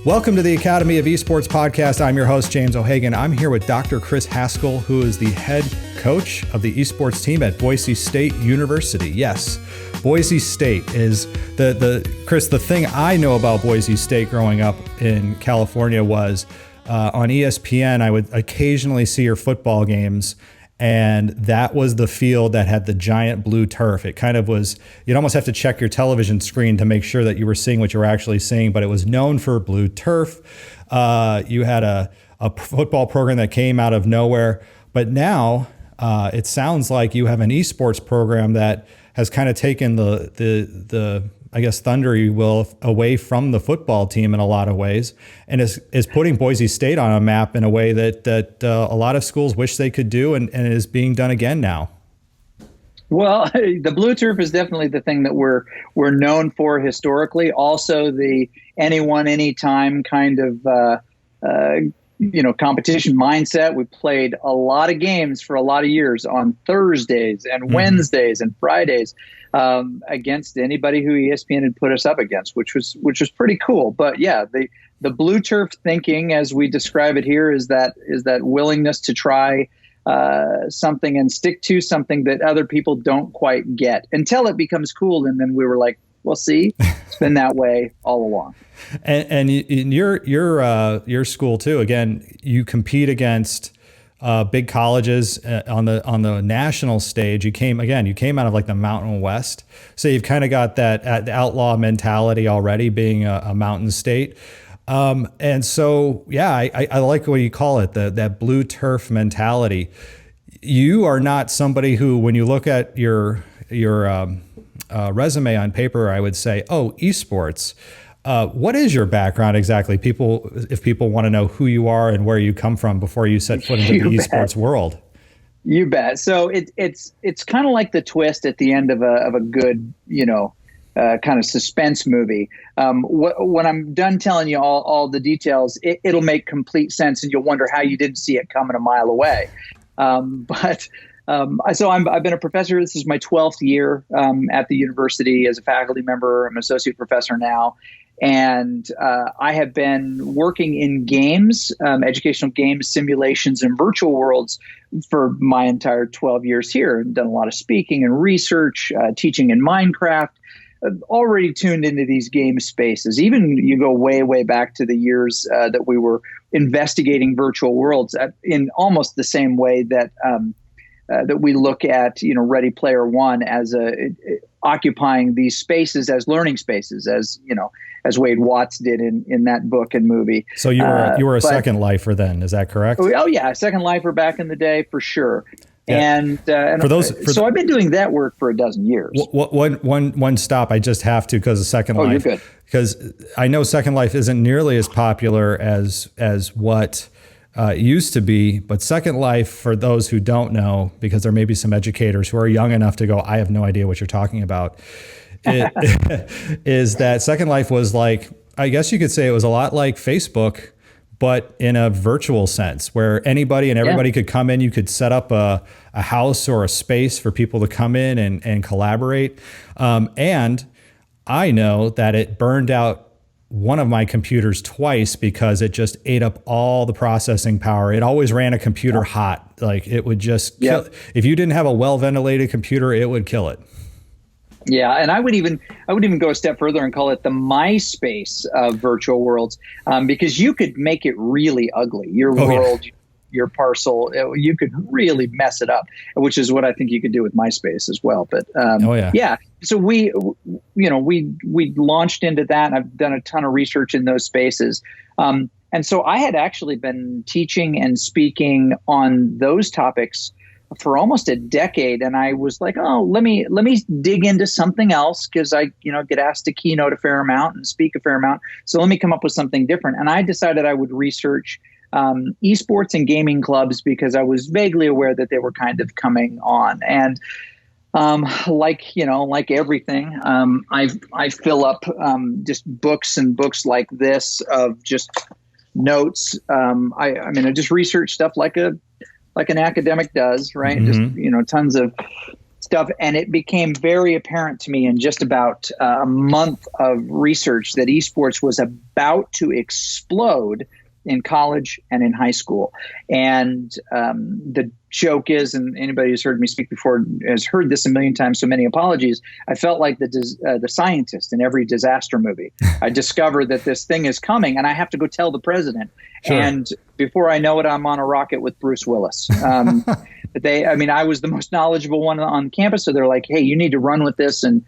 Welcome to the Academy of Esports podcast. I'm your host, James O'Hagan. I'm here with Dr. Chris Haskell, who is the head coach of the esports team at Boise State University. Yes, Boise State is Chris, the thing I know about Boise State growing up in California was on ESPN, I would occasionally see your football games. And that was the field that had the giant blue turf. It kind of was, you'd almost have to check your television screen to make sure that you were seeing what you were actually seeing, but it was known for blue turf. You had a football program that came out of nowhere, but now it sounds like you have an esports program that has kind of taken the I guess, thunder, you will, away from the football team in a lot of ways, and is putting Boise State on a map in a way that a lot of schools wish they could do, and is being done again now. Well, the blue turf is definitely the thing that we're known for historically. Also, the anyone, anytime kind of competition mindset. We played a lot of games for a lot of years on Thursdays and Wednesdays and Fridays against anybody who ESPN had put us up against, which was pretty cool. But yeah, the blue turf thinking, as we describe it here, is that willingness to try something and stick to something that other people don't quite get until it becomes cool. And then we were like, well, see, it's been that way all along. And in your school too, again, you compete against big colleges on the national stage. You came out of like the Mountain West, so you've kind of got that outlaw mentality already, being a mountain state. And so, yeah, I like what you call it, that blue turf mentality. You are not somebody who, when you look at your resume on paper, I would say, oh, esports. What is your background exactly? If people want to know who you are and where you come from before you set foot into the esports world. You bet. So it's kind of like the twist at the end of a good, kind of suspense movie. When I'm done telling you all the details, it'll make complete sense, and you'll wonder how you didn't see it coming a mile away. So I've been a professor. This is my 12th year at the university as a faculty member. I'm an associate professor now. And I have been working in games, educational games, simulations, and virtual worlds for my entire 12 years here, and done a lot of speaking and research, teaching in Minecraft. Already tuned into these game spaces. Even you go way, way back to the years that we were investigating virtual worlds in almost the same way that that we look at, Ready Player One as occupying these spaces as learning spaces, as Wade Watts did in that book and movie. So you were a Second Lifer then, is that correct? Oh yeah, Second Lifer back in the day for sure. Yeah. So I've been doing that work for a dozen years. One stop, I just have to, because of Second Life. You're good. Because I know Second Life isn't nearly as popular as what it used to be, but Second Life, for those who don't know, because there may be some educators who are young enough to go, I have no idea what you're talking about, is that Second Life was like, I guess you could say it was a lot like Facebook, but in a virtual sense, where anybody and everybody could come in. You could set up a house or a space for people to come in and collaborate. And I know that it burned out one of my computers twice because it just ate up all the processing power. It always ran a computer hot. Like it would just kill. If you didn't have a well-ventilated computer, it would kill it. Yeah, and I would even go a step further and call it the MySpace of virtual worlds, because you could make it really ugly. Your world, your parcel, you could really mess it up, which is what I think you could do with MySpace as well. But so we launched into that, and I've done a ton of research in those spaces. And so I had actually been teaching and speaking on those topics for almost a decade. And I was like, oh, let me dig into something else, because I, get asked to keynote a fair amount and speak a fair amount. So let me come up with something different. And I decided I would research esports and gaming clubs, because I was vaguely aware that they were kind of coming on. And like everything, I fill up just books and books like this of just notes. I just research stuff like an academic does, right? Just tons of stuff. And it became very apparent to me in just about a month of research that esports was about to explode in college and in high school. And the joke is, and anybody who's heard me speak before has heard this a million times, so many apologies, I felt like the scientist in every disaster movie. I discover that this thing is coming and I have to go tell the president. Sure. And before I know it, I'm on a rocket with Bruce Willis. I was the most knowledgeable one on campus. So they're like, hey, you need to run with this and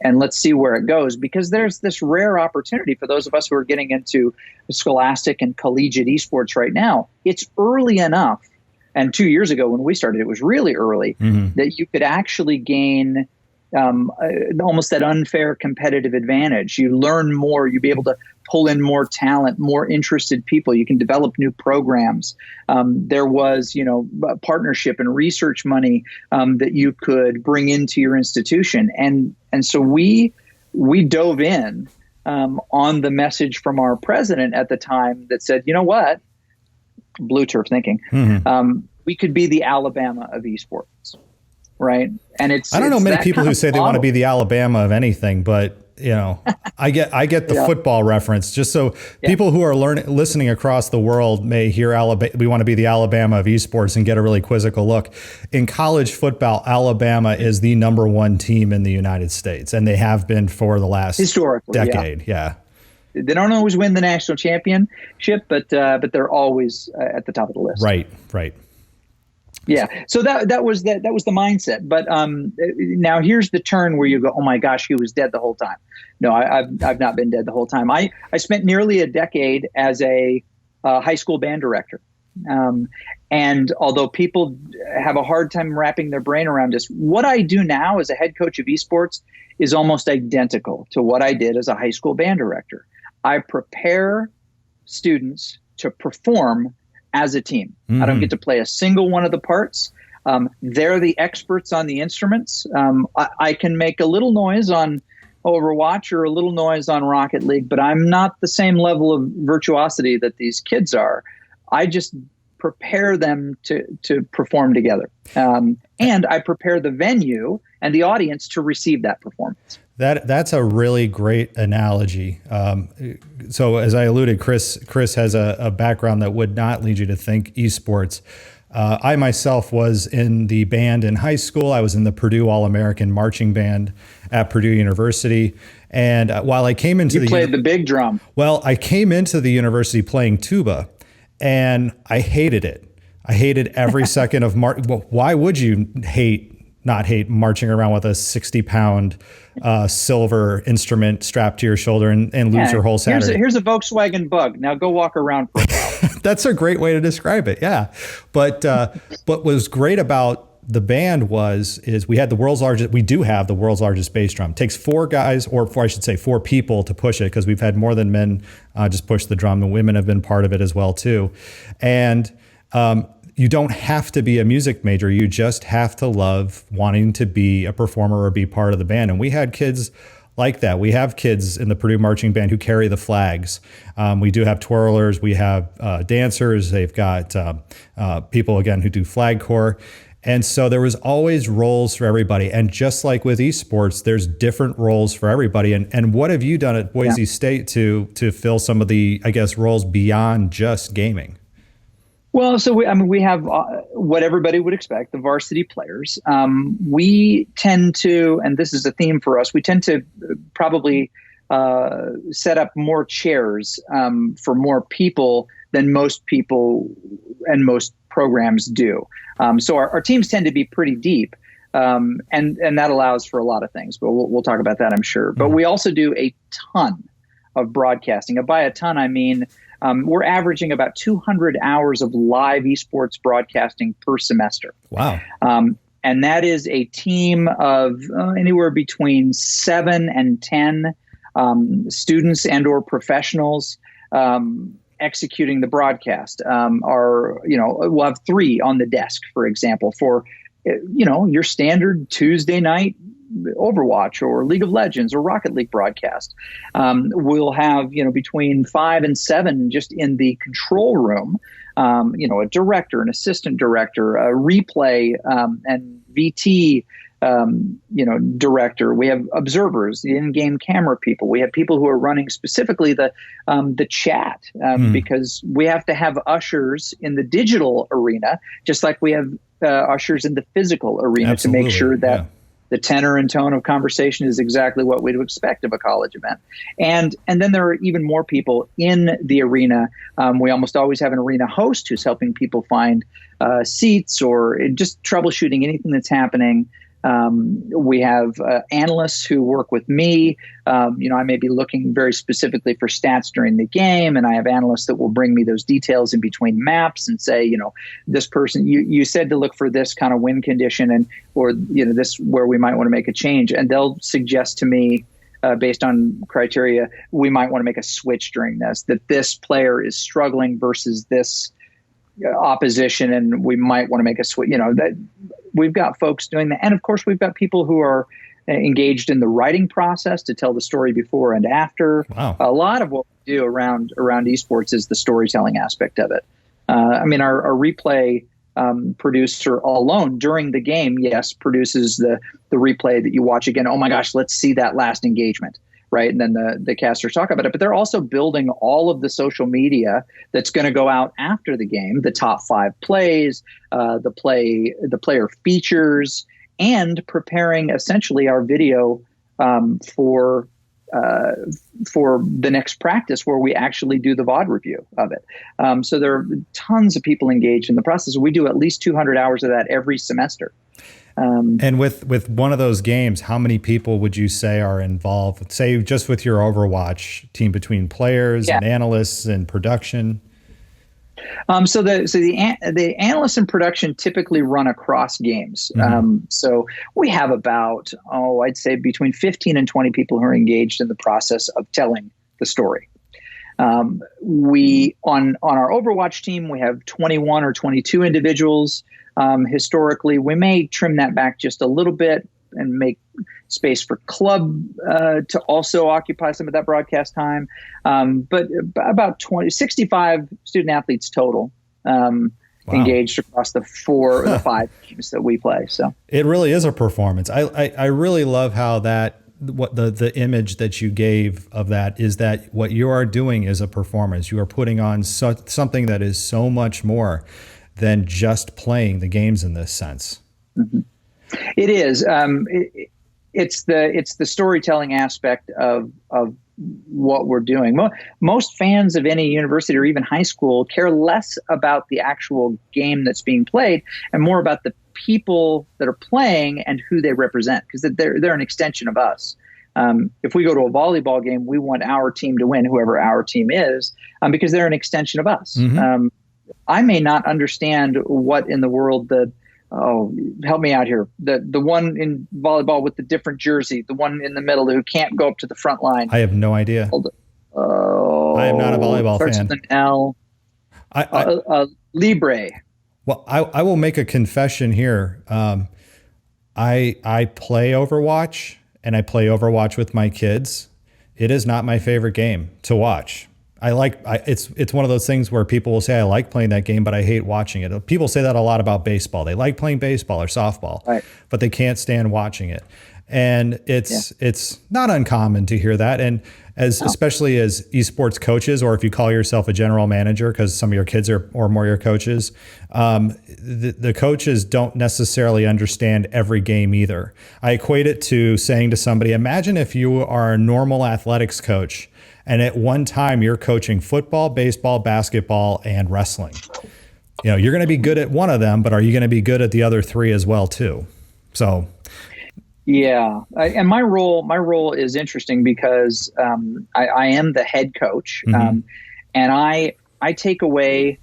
let's see where it goes. Because there's this rare opportunity for those of us who are getting into scholastic and collegiate esports right now. It's early enough. And 2 years ago when we started, it was really early that you could actually gain almost that unfair competitive advantage. You learn more, you be able to pull in more talent, more interested people. You can develop new programs. There was, partnership and research money that you could bring into your institution. And so we dove in on the message from our president at the time that said, you know what? Blue turf thinking. We could be the Alabama of esports, right? And I don't know many people who say they want to be the Alabama of anything, but I get the football reference. Just so people who are listening across the world may hear Alabama. We want to be the Alabama of esports and get a really quizzical look. In college football, Alabama is the number one team in the United States, and they have been for the last decade. Yeah. They don't always win the national championship, but they're always at the top of the list. Right. Yeah. So that was the mindset. But now here's the turn where you go, oh my gosh, he was dead the whole time. No, I've not been dead the whole time. I spent nearly a decade as a high school band director. And although people have a hard time wrapping their brain around this, what I do now as a head coach of esports is almost identical to what I did as a high school band director. I prepare students to perform as a team. I don't get to play a single one of the parts. They're the experts on the instruments. I can make a little noise on Overwatch or a little noise on Rocket League, but I'm not the same level of virtuosity that these kids are. I just prepare them to perform together. And I prepare the venue and the audience to receive that performance. That's a really great analogy. So as I alluded, Chris has a background that would not lead you to think esports. I myself was in the band in high school. I was in the Purdue All-American Marching Band at Purdue University. And while I came into you played the big drum. Well, I came into the university playing tuba, and I hated it. I hated every second of well, why would you not hate marching around with a 60-pound silver instrument strapped to your shoulder and lose your whole Saturday? Here's a Volkswagen Bug. Now go walk around for a while. That's a great way to describe it. Yeah. But what was great about the band is we do have the world's largest bass drum. It takes four guys, or I should say 4 people to push it, because we've had more than men just push the drum. The women have been part of it as well too. And you don't have to be a music major. You just have to love wanting to be a performer or be part of the band. And we had kids like that. We have kids in the Purdue Marching Band who carry the flags. We do have twirlers. We have dancers. They've got people, again, who do flag corps. And so there was always roles for everybody. And just like with esports, there's different roles for everybody. And what have you done at Boise State to fill some of the, I guess, roles beyond just gaming? Well, so we have what everybody would expect, the varsity players. We tend to, and this is a theme for us, we tend to probably set up more chairs for more people than most people and most programs do. So our teams tend to be pretty deep, and that allows for a lot of things. But we'll talk about that, I'm sure. But we also do a ton of broadcasting. And by a ton, I mean we're averaging about 200 hours of live esports broadcasting per semester. Wow. And that is a team of anywhere between 7 and 10 students and or professionals executing the broadcast. We'll have 3 on the desk, for example, for your standard Tuesday night Overwatch or League of Legends or Rocket League broadcast. We'll have, between 5 and 7 just in the control room, a director, an assistant director, a replay, and VT, director. We have observers, the in-game camera people. We have people who are running specifically the chat because we have to have ushers in the digital arena, just like we have ushers in the physical arena. Absolutely. To make sure that the tenor and tone of conversation is exactly what we'd expect of a college event. And then there are even more people in the arena. We almost always have an arena host who's helping people find seats or just troubleshooting anything that's happening. We have analysts who work with me. I may be looking very specifically for stats during the game, and I have analysts that will bring me those details in between maps and say, this person, you said to look for this kind of win condition or this where we might want to make a change. And they'll suggest to me, based on criteria, we might want to make a switch during this, that this player is struggling versus this opposition, and we might want to make a switch. That we've got folks doing that, and of course we've got people who are engaged in the writing process to tell the story before and after. Wow. A lot of what we do around esports is the storytelling aspect of it. Our replay producer alone during the game, yes, produces the replay that you watch again. Oh my gosh, let's see that last engagement. Right. And then the casters talk about it. But they're also building all of the social media that's going to go out after the game, the top 5 plays, the player features, and preparing essentially our video for the next practice where we actually do the VOD review of it. So there are tons of people engaged in the process. We do at least 200 hours of that every semester. And with one of those games, how many people would you say are involved? Say just with your Overwatch team, between players and analysts and production. So the analysts and production typically run across games. So we have about I'd say between 15 and 20 people who are engaged in the process of telling the story. We on our Overwatch team, we have 21 or 22 individuals. Historically, we may trim that back just a little bit and make space for club to also occupy some of that broadcast time. But about 65 student athletes total engaged across the 4 or the 5 games that we play. So it really is a performance. I really love how what the image that you gave of that is that what you are doing is a performance. You are putting on something that is so much more than just playing the games in this sense. Mm-hmm. It is. It's the storytelling aspect of what we're doing. Most fans of any university or even high school care less about the actual game that's being played and more about the people that are playing and who they represent, because they're an extension of us. If we go to a volleyball game, we want our team to win, whoever our team is, because they're an extension of us. Mm-hmm. I may not understand what in the world help me out here. The one in volleyball with the different jersey, the one in the middle who can't go up to the front line. I have no idea. I am not a volleyball fan. Starts with an L. Libre. Well, I will make a confession here. I play Overwatch, and I play Overwatch with my kids. It is not my favorite game to watch. It's one of those things where people will say, I like playing that game, but I hate watching it. People say that a lot about baseball. They like playing baseball or softball, right, but they can't stand watching it. And it's not uncommon to hear that. And especially as esports coaches, or if you call yourself a general manager, because some of your kids are or more your coaches, the coaches don't necessarily understand every game either. I equate it to saying to somebody, imagine if you are a normal athletics coach and at one time you're coaching football, baseball, basketball, and wrestling. You're going to be good at one of them, but are you going to be good at the other 3 as well too? So. Yeah. And my role is interesting because I am the head coach. Mm-hmm. And I take away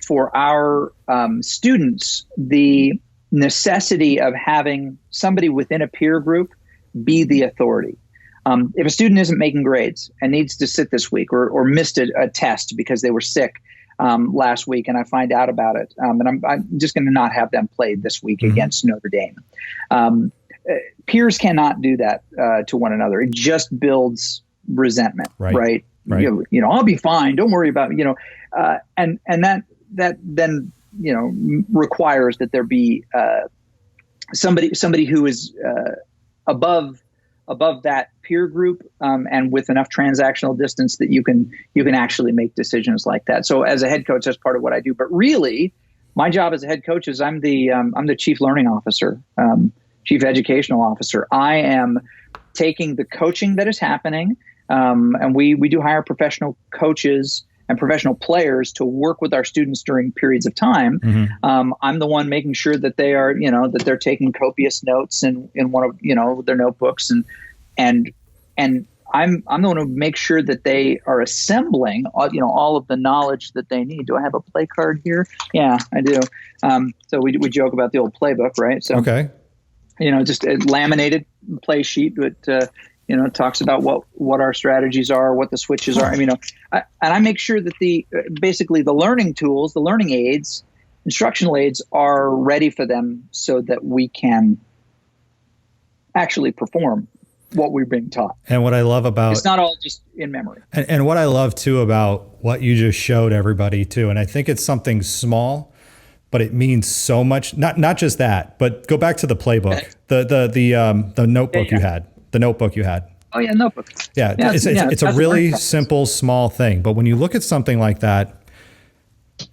for our students the necessity of having somebody within a peer group be the authority. If a student isn't making grades and needs to sit this week or missed a test because they were sick last week and I find out about it, and I'm just going to not have them played this week mm-hmm. against Notre Dame. Peers cannot do that to one another. It just builds resentment, right? I'll be fine. Don't worry about and that then requires that there be somebody who is above that peer group, and with enough transactional distance that you can actually make decisions like that. So as a head coach, that's part of what I do. But really, my job as a head coach is I'm the chief learning officer, chief educational officer. I am taking the coaching that is happening, and we do hire professional coaches and professional players to work with our students during periods of time. I'm the one making sure that they are, that they're taking copious notes in one of, their notebooks, and I'm the one who makes sure that they are assembling, all of the knowledge that they need. Do I have a play card here? Yeah, I do. So we joke about the old playbook, right? So, okay. Just a laminated play sheet that, talks about what our strategies are, what the switches are. And I make sure that basically the learning tools, the learning aids, instructional aids are ready for them so that we can actually perform what we're being taught. And what I love about, it's not all just in memory. And what I love too about what you just showed everybody too, and I think it's something small, but it means so much. Not just that, but go back to the playbook, the notebook you had. The notebook you had. Oh yeah, notebook. Yeah, it's a really simple, small thing. But when you look at something like that,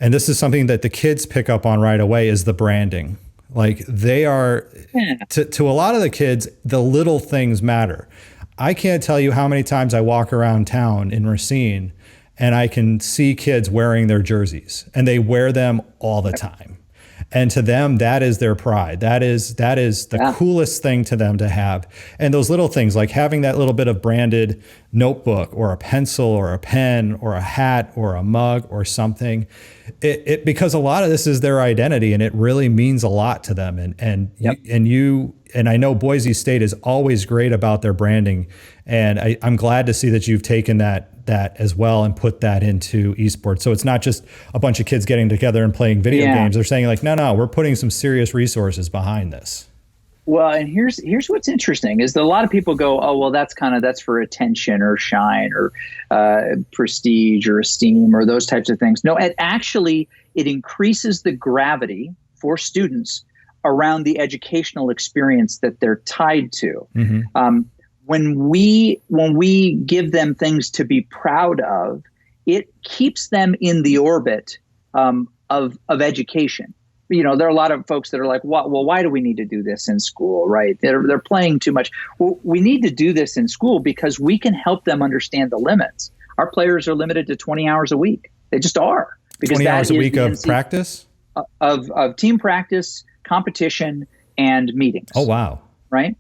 and this is something that the kids pick up on right away, is the branding. Like they are, to a lot of the kids, the little things matter. I can't tell you how many times I walk around town in Racine and I can see kids wearing their jerseys, and they wear them all the time. And to them, that is their pride. That is the coolest thing to them to have. And those little things, like having that little bit of branded notebook or a pencil or a pen or a hat or a mug or something, because a lot of this is their identity, and it really means a lot to them. And I know Boise State is always great about their branding, and I'm glad to see that you've taken that as well and put that into esports. So it's not just a bunch of kids getting together and playing video games. They're saying like, no, we're putting some serious resources behind this. Well, and here's what's interesting is that a lot of people go, oh, well, that's for attention or shine or prestige or esteem or those types of things. No, it increases the gravity for students around the educational experience that they're tied to. When we give them things to be proud of, it keeps them in the orbit of education. There are a lot of folks that are like, well, why do we need to do this in school, right? They're playing too much. Well, we need to do this in school because we can help them understand the limits. Our players are limited to 20 hours a week. They just are. Because 20 hours a week of practice? Of team practice, competition, and meetings. Oh, wow. Right?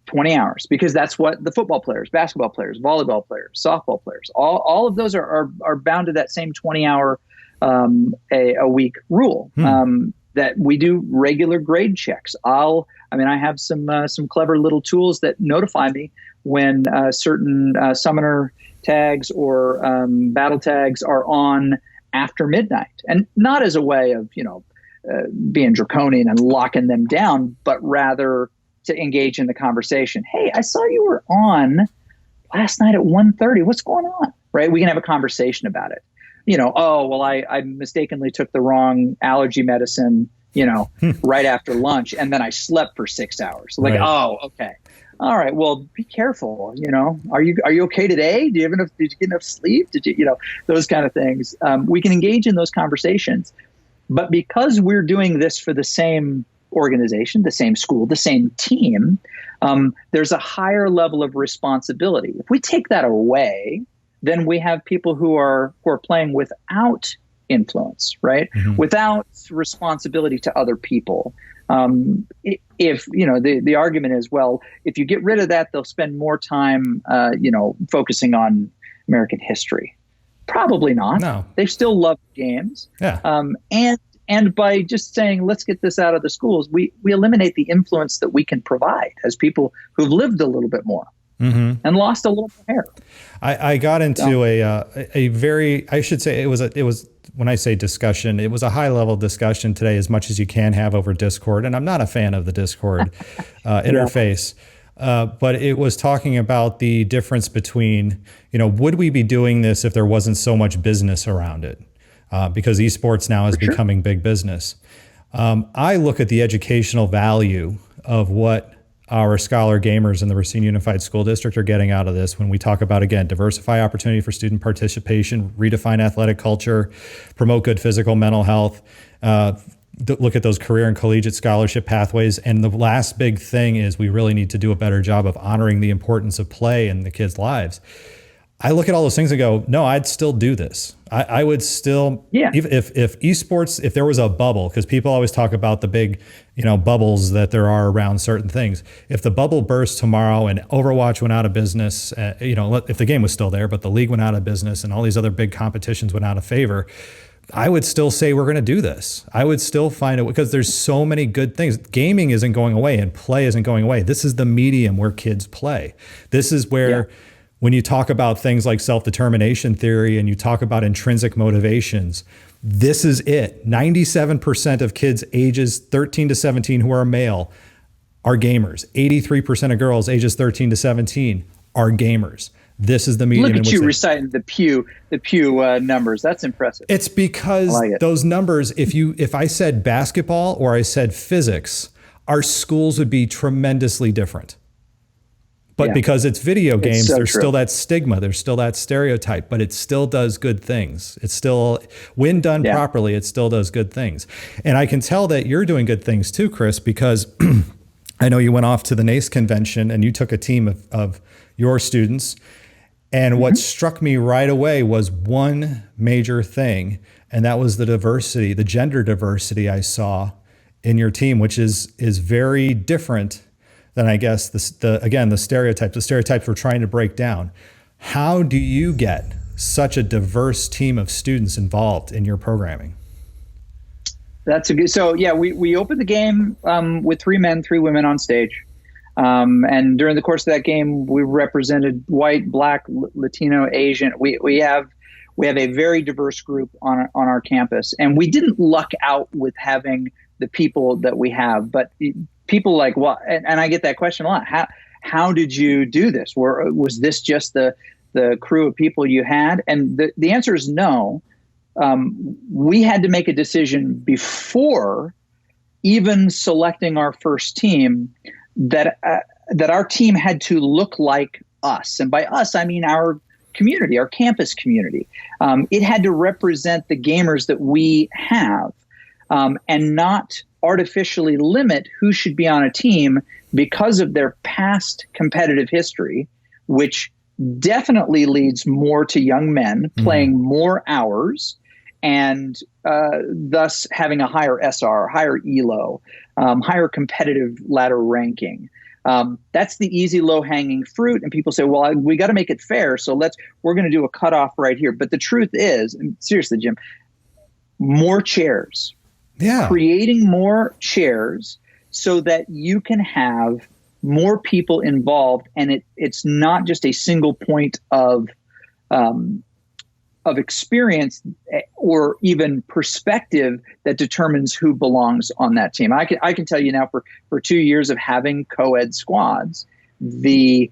20 hours, because that's what the football players, basketball players, volleyball players, softball players, all of those are bound to that same 20-hour a week rule. That we do regular grade checks. I have some clever little tools that notify me when certain summoner tags or battle tags are on after midnight, and not as a way of being draconian and locking them down, but rather to engage in the conversation. Hey, I saw you were on last night at 1:30. What's going on? Right? We can have a conversation about it. I mistakenly took the wrong allergy medicine, right after lunch, and then I slept for 6 hours. Like, right. Oh, okay. All right. Well, be careful. Are you okay today? Did you get enough sleep? Did you, those kind of things. We can engage in those conversations, but because we're doing this for the same organization, the same school, the same team, there's a higher level of responsibility. If we take that away, then we have people who are playing without influence, right? Without responsibility to other people. If the argument is, well, if you get rid of that, they'll spend more time, focusing on American history. Probably not. No. They still love games. Yeah. And by just saying, let's get this out of the schools, we eliminate the influence that we can provide as people who've lived a little bit more and lost a little hair. I got into a very, I should say it was when I say discussion, it was a high level discussion today, as much as you can have over Discord. And I'm not a fan of the Discord interface. But it was talking about the difference between, would we be doing this if there wasn't so much business around it? Because esports now is becoming big business. I look at the educational value of what our scholar gamers in the Racine Unified School District are getting out of this when we talk about, again, diversify opportunity for student participation, redefine athletic culture, promote good physical mental health, look at those career and collegiate scholarship pathways. And the last big thing is we really need to do a better job of honoring the importance of play in the kids' lives. I look at all those things and go, no, I'd still do this. I would still, if esports, if there was a bubble, because people always talk about the big, bubbles that there are around certain things. If the bubble burst tomorrow and Overwatch went out of business, if the game was still there, but the league went out of business and all these other big competitions went out of favor, I would still say we're going to do this. I would still find it because there's so many good things. Gaming isn't going away and play isn't going away. This is the medium where kids play. This is where when you talk about things like self-determination theory and you talk about intrinsic motivations, this is it. 97% of kids ages 13 to 17 who are male are gamers. 83% of girls ages 13 to 17 are gamers. This is the medium. Look at you reciting the Pew numbers. That's impressive. It's because those numbers, if I said basketball or I said physics, our schools would be tremendously different. But because it's video games, there's still that stigma, there's still that stereotype, but it still does good things. It's still, when done properly, it still does good things. And I can tell that you're doing good things too, Chris, because I know you went off to the NACE convention and you took a team of your students. And what struck me right away was one major thing, and that was the diversity, the gender diversity I saw in your team, which is very different than I guess the stereotypes we're trying to break down. How do you get such a diverse team of students involved in your programming? That's a good. So we opened the game with 3 men, 3 women on stage, and during the course of that game, we represented white, Black, Latino, Asian. We have a very diverse group on our campus, and we didn't luck out with having the people that we have, but people like what? And I get that question a lot. How did you do this? Was this just the crew of people you had? And the answer is no. We had to make a decision before even selecting our first team that our team had to look like us. And by us, I mean our community, our campus community. It had to represent the gamers that we have, and not artificially limit who should be on a team because of their past competitive history, which definitely leads more to young men playing more hours and thus having a higher SR, higher ELO, higher competitive ladder ranking. That's the easy, low-hanging fruit. And people say, well, we got to make it fair, so we're going to do a cutoff right here. But the truth is, and seriously, Jim, more chairs. Creating more chairs so that you can have more people involved, and it's not just a single point of experience or even perspective that determines who belongs on that team. I can tell you now, for 2 years of having co-ed squads, the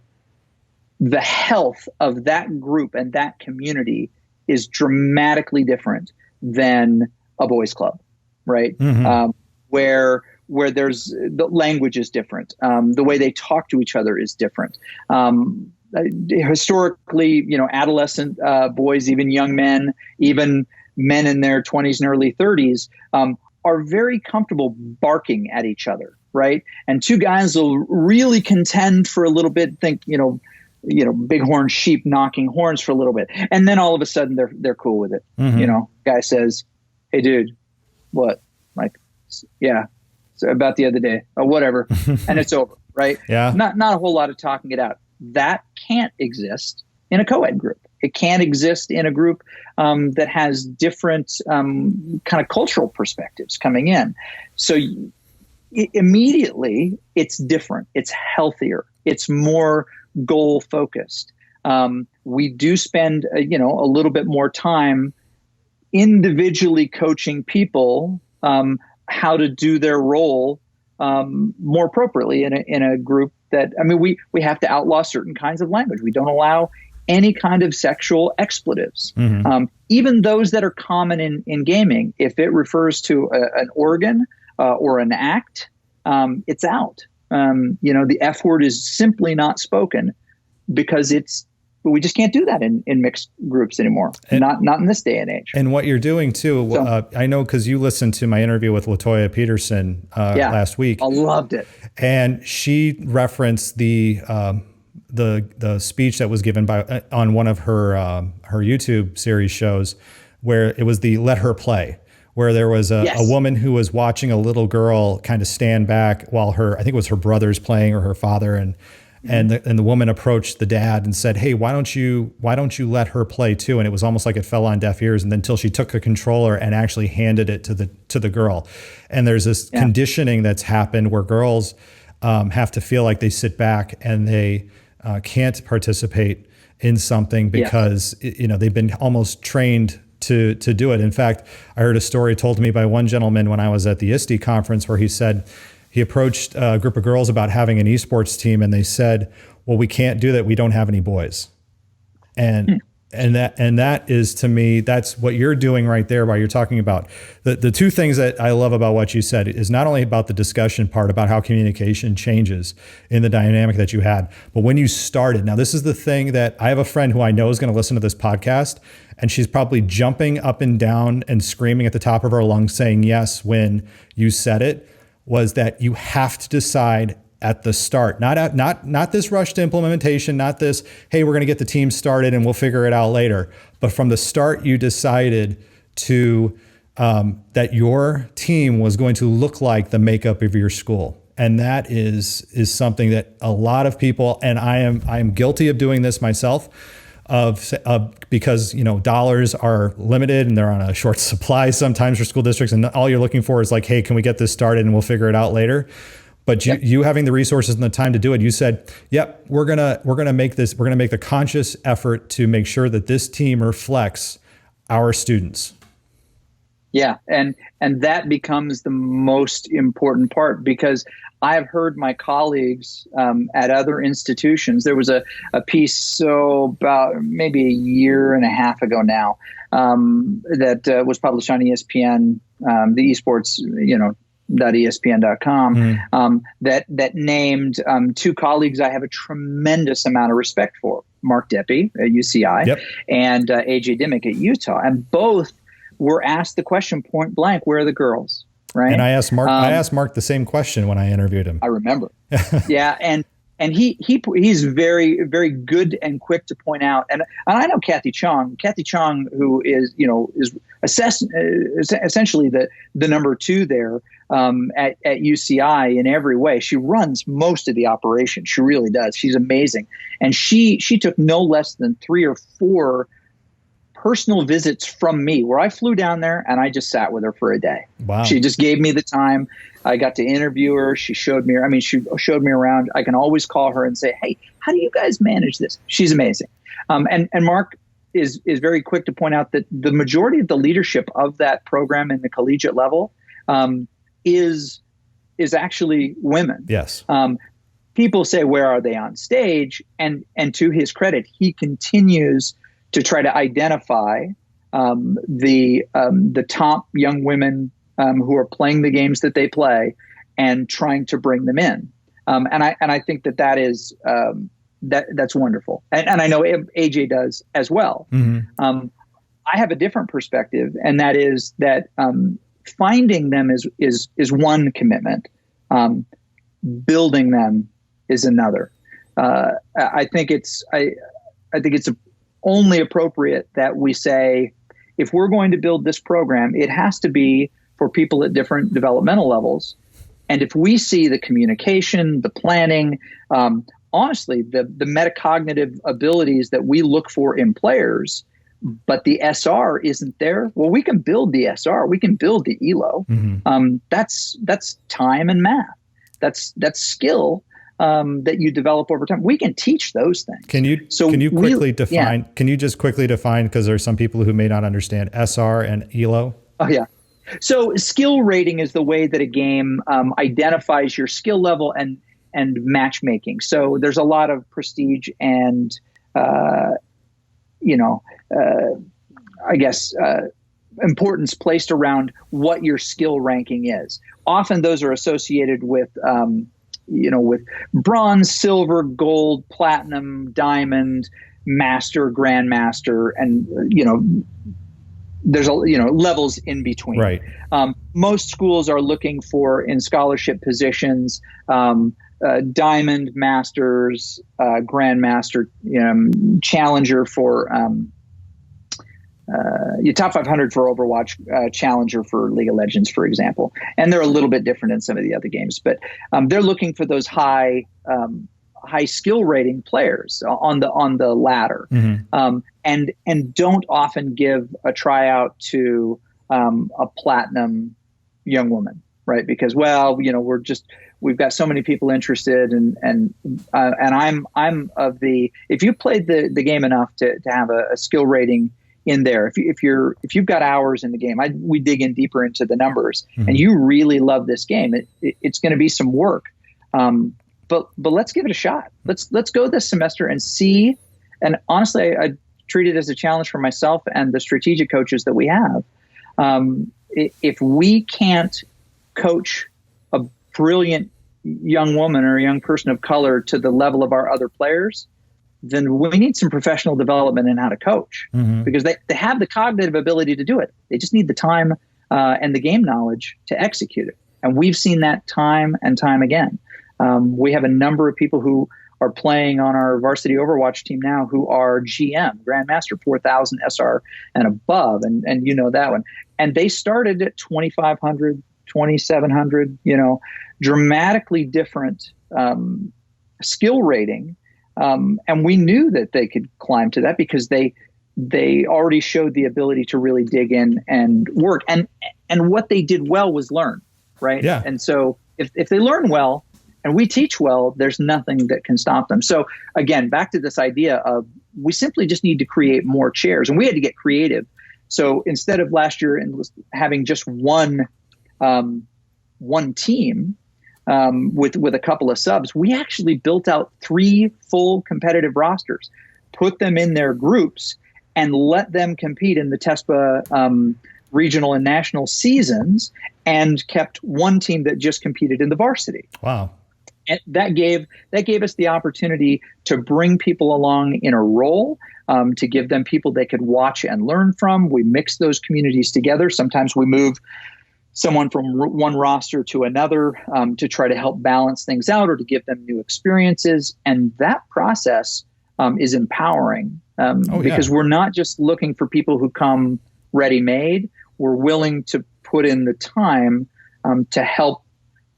health of that group and that community is dramatically different than a boys club. Right. Where there's the language is different. The way they talk to each other is different. Historically, adolescent boys, even young men, even men in their 20s and early 30s, are very comfortable barking at each other. Right. And 2 guys will really contend for a little bit, think, bighorn sheep knocking horns for a little bit. And then all of a sudden they're cool with it. Guy says, hey, dude. What? Like, yeah, so about the other day or whatever. And it's over, right? Not a whole lot of talking it out. That can't exist in a co-ed group. It can't exist in a group that has different kind of cultural perspectives coming in. So immediately it's different. It's healthier. It's more goal focused. We do spend, a little bit more time individually coaching people how to do their role more appropriately in a group that, we have to outlaw certain kinds of language. We don't allow any kind of sexual expletives, even those that are common in gaming. If it refers to an organ, or an act, it's out. The F word is simply not spoken because we just can't do that in mixed groups anymore. Not in this day and age. And what you're doing too, so, I know because you listened to my interview with LaToya Peterson last week. I loved it. And she referenced the speech that was given on one of her YouTube series shows, where it was the Let Her Play, where there was a woman who was watching a little girl kind of stand back while I think it was her brother's playing or her father, and the woman approached the dad and said, "Hey, why don't you let her play too?" And it was almost like it fell on deaf ears. And then until she took the controller and actually handed it to the girl. And there's this conditioning that's happened where girls have to feel like they sit back and they can't participate in something because they've been almost trained to do it. In fact, I heard a story told to me by one gentleman when I was at the ISTE conference where he said he approached a group of girls about having an esports team, and they said, "Well, we can't do that. We don't have any boys." And that is, to me, that's what you're doing right there while you're talking about the two things that I love about what you said is not only about the discussion part about how communication changes in the dynamic that you had, but when you started. Now, this is the thing that I have a friend who I know is going to listen to this podcast, and she's probably jumping up and down and screaming at the top of her lungs saying yes when you said it, was that you have to decide at the start, not this rush to implementation, not this, hey, we're going to get the team started and we'll figure it out later. But from the start, you decided to that your team was going to look like the makeup of your school. And that is something that a lot of people, and I am guilty of doing this myself, because dollars are limited and they're on a short supply sometimes for school districts, and all you're looking for is like, hey, can we get this started and we'll figure it out later. But you having the resources and the time to do it, you said, yep, we're gonna make the conscious effort to make sure that this team reflects our students. Yeah, and that becomes the most important part, because I've heard my colleagues at other institutions. There was a piece about maybe a year and a half ago now that was published on ESPN, the Esports, .espn.com, that named two colleagues I have a tremendous amount of respect for: Mark Deppie at UCI and AJ Dimmick at Utah, and both were asked the question point blank, "Where are the girls?" Right? And I asked Mark the same question when I interviewed him. I remember. Yeah, and he's very, very good and quick to point out. And I know Kathy Chong, who is essentially the number two there at UCI in every way. She runs most of the operation. She really does. She's amazing. And she took no less than 3 or 4 personal visits from me, where I flew down there and I just sat with her for a day. Wow. She just gave me the time. I got to interview her. She showed me around. I can always call her and say, "Hey, how do you guys manage this?" She's amazing. And Mark is very quick to point out that the majority of the leadership of that program in the collegiate level is actually women. Yes. People say, "Where are they on stage?" And to his credit, he continues to try to identify the top young women who are playing the games that they play, and trying to bring them in. And I think that is that's wonderful. And I know AJ does as well. Mm-hmm. I have a different perspective, and that is that finding them is one commitment. Building them is another. I think it's only appropriate that we say, if we're going to build this program, it has to be for people at different developmental levels. And if we see the communication, the planning, honestly, the metacognitive abilities that we look for in players, but the SR isn't there, well, we can build the SR. We can build the ELO. Mm-hmm. That's time and math. That's skill that you develop over time. We can teach those things. Can you quickly define? Yeah. Can you just quickly define, because there are some people who may not understand SR and ELO? Oh yeah. So skill rating is the way that a game identifies your skill level and matchmaking. So there's a lot of prestige and importance placed around what your skill ranking is. often those are associated with, with bronze, silver, gold, platinum, diamond, master, grandmaster, and, there's levels in between. Right. Most schools are looking for, in scholarship positions, diamond, masters, grandmaster, challenger for your top 500 for Overwatch, challenger for League of Legends, for example. And they're a little bit different in some of the other games, but they're looking for those high skill rating players on the ladder, and don't often give a tryout to a platinum young woman, right? Because we've got so many people interested, and I'm of the, if you played the game enough to have a skill rating in there, if you've got hours in the game, we dig in deeper into the numbers, and you really love this game, it's going to be some work. But let's give it a shot. Let's go this semester and see. And honestly, I treat it as a challenge for myself and the strategic coaches that we have. If we can't coach a brilliant young woman or a young person of color to the level of our other players, then we need some professional development in how to coach, because they have the cognitive ability to do it. They just need the time and the game knowledge to execute it. And we've seen that time and time again. We have a number of people who are playing on our varsity Overwatch team now who are GM, Grandmaster 4000 SR and above. And that one. And they started at 2,500, 2,700, dramatically different skill rating. And we knew that they could climb to that because they already showed the ability to really dig in and work. And what they did well was learn, right? Yeah. And so if they learn well, and we teach well, there's nothing that can stop them. So again, back to this idea of we simply just need to create more chairs, and we had to get creative. So instead of last year having just one team with a couple of subs, we actually built out 3 full competitive rosters, put them in their groups, and let them compete in the TESPA regional and national seasons, and kept one team that just competed in the varsity. Wow. And that gave us the opportunity to bring people along in a role, to give them people they could watch and learn from. We mix those communities together. Sometimes we move someone from one roster to another to try to help balance things out or to give them new experiences. And that process is empowering because we're not just looking for people who come ready-made. We're willing to put in the time to help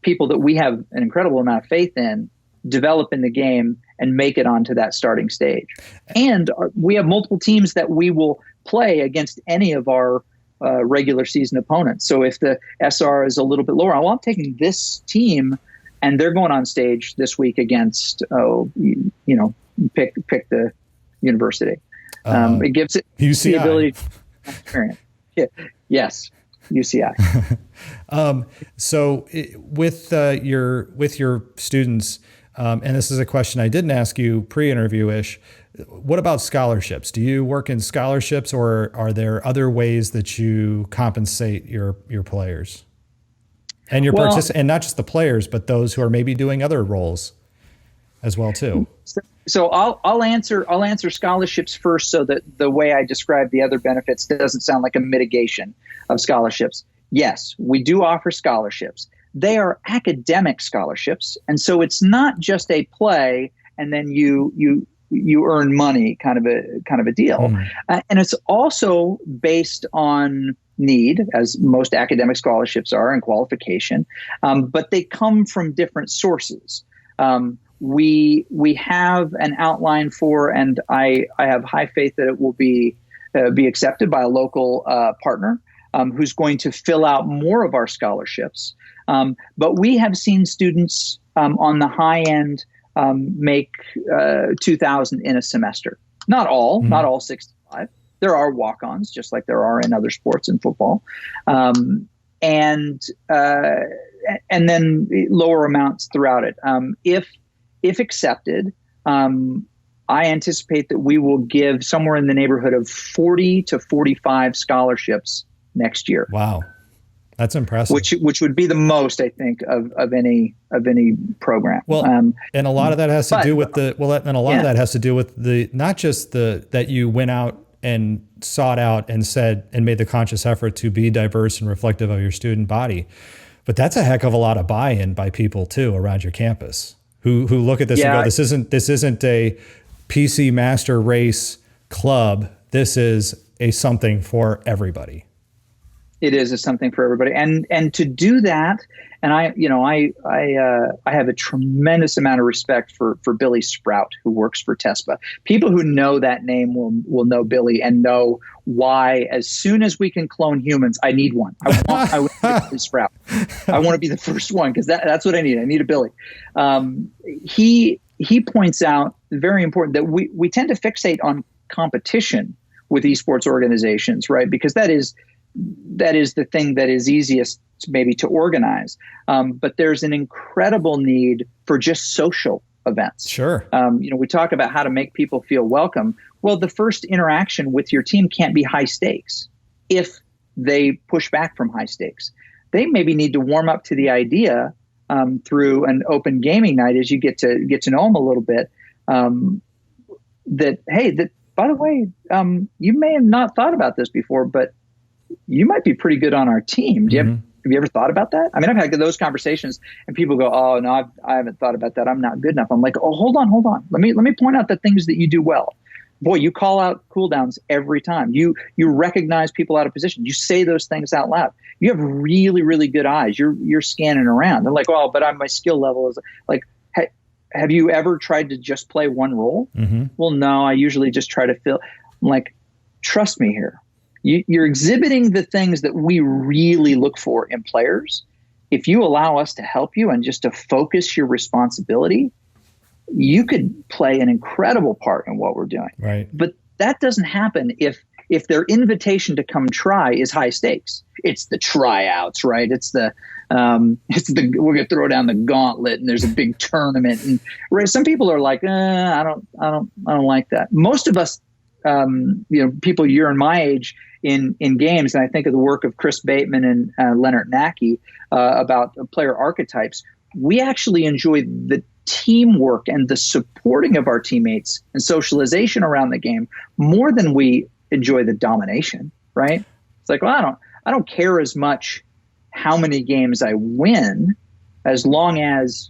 people that we have an incredible amount of faith in develop in the game and make it onto that starting stage. And we have multiple teams that we will play against any of our regular season opponents. So if the SR is a little bit lower, I'm taking this team and they're going on stage this week against, pick the university. It gives it UCI. The ability to experience. Yeah. Yes. UCI. So with your students, and this is a question I didn't ask you pre-interview-ish, what about scholarships? Do you work in scholarships, or are there other ways that you compensate your players and and not just the players, but those who are maybe doing other roles as well too? So I'll answer scholarships first, so that the way I describe the other benefits doesn't sound like a mitigation of scholarships. Yes, we do offer scholarships. They are academic scholarships, and so it's not just a play and then you earn money kind of a deal. And it's also based on need, as most academic scholarships are, and qualification, but they come from different sources. We have an outline for, and I have high faith that it will be accepted by a local partner who's going to fill out more of our scholarships. But we have seen students on the high end make $2,000 in a semester. Not all 65. There are walk-ons, just like there are in other sports and football, and then lower amounts throughout it. If accepted, I anticipate that we will give somewhere in the neighborhood of 40 to 45 scholarships next year. Wow. That's impressive. Which would be the most, I think, of any program. Well, and a lot of that has to do with that has to do with the not just that you went out and sought out and said and made the conscious effort to be diverse and reflective of your student body, but that's a heck of a lot of buy-in by people too around your campus who look at this and go, this isn't a PC master race club. This is a something for everybody. It is something for everybody, and to do that, and I have a tremendous amount of respect for Billy Sprout, who works for TESPA. People who know that name will know Billy and know why. As soon as we can clone humans, I need one. I want Billy Sprout. I want to be the first one because that's what I need. I need a Billy. He points out very important that we tend to fixate on competition with esports organizations, right? Because that is the thing that is easiest maybe to organize. But there's an incredible need for just social events. Sure. We talk about how to make people feel welcome. Well, the first interaction with your team can't be high stakes if they push back from high stakes. They maybe need to warm up to the idea through an open gaming night as you get to know them a little bit. By the way, you may have not thought about this before, but you might be pretty good on our team. Have you ever thought about that? I mean, I've had those conversations and people go, oh, no, I haven't thought about that. I'm not good enough. I'm like, oh, hold on. Let me point out the things that you do well. Boy, you call out cooldowns every time. You recognize people out of position. You say those things out loud. You have really, really good eyes. You're scanning around. They're like, oh, but my skill level is like, hey, have you ever tried to just play one role? Well, no, I usually just try to fill. I'm like, trust me here. You're exhibiting the things that we really look for in players. If you allow us to help you and just to focus your responsibility, you could play an incredible part in what we're doing. Right. But that doesn't happen if their invitation to come try is high stakes. It's the tryouts, right? It's the we're gonna throw down the gauntlet and there's a big tournament. And right, some people are like, I don't like that. Most of us, people your and my age in games, and I think of the work of Chris Bateman and Leonard Nacky about player archetypes. We actually enjoy the teamwork and the supporting of our teammates and socialization around the game more than we enjoy the domination, right? It's like, well, I don't care as much how many games I win as long as,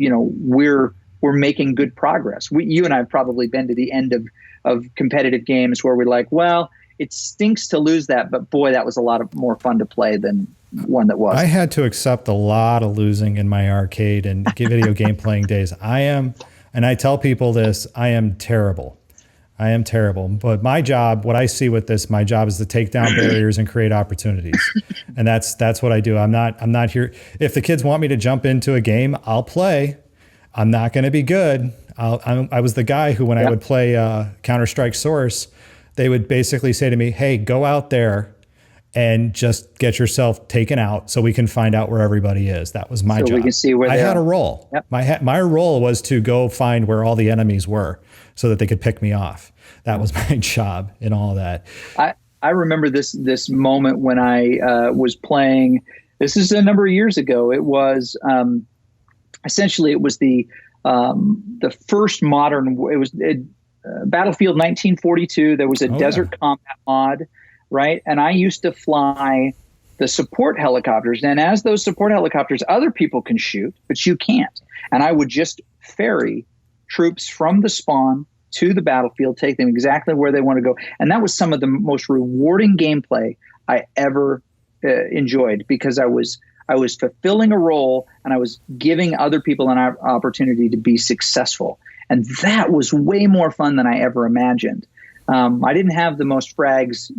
we're making good progress. You and I have probably been to the end of competitive games where we're like, well, it stinks to lose that, but boy, that was a lot more fun to play than one that was. I had to accept a lot of losing in my arcade and video game playing days. And I tell people this, I am terrible. But my job, what I see with this, my job is to take down barriers and create opportunities. And that's what I do. I'm not here. If the kids want me to jump into a game, I'll play. I'm not going to be good. I was the guy who, when I would play Counter-Strike Source, they would basically say to me, hey, go out there and just get yourself taken out so we can find out where everybody is. That was my job. We can see where I had a role. Yep. My role was to go find where all the enemies were so that they could pick me off. That was my job in all that. I remember this moment when I was playing. This is a number of years ago. It was essentially it was the first modern. It was Battlefield 1942. There was a desert combat mod, right? And I used to fly the support helicopters. And as those support helicopters, other people can shoot, but you can't. And I would just ferry troops from the spawn to the battlefield, take them exactly where they want to go. And that was some of the most rewarding gameplay I ever enjoyed, because I was fulfilling a role and I was giving other people an opportunity to be successful. And that was way more fun than I ever imagined. I didn't have the most frags,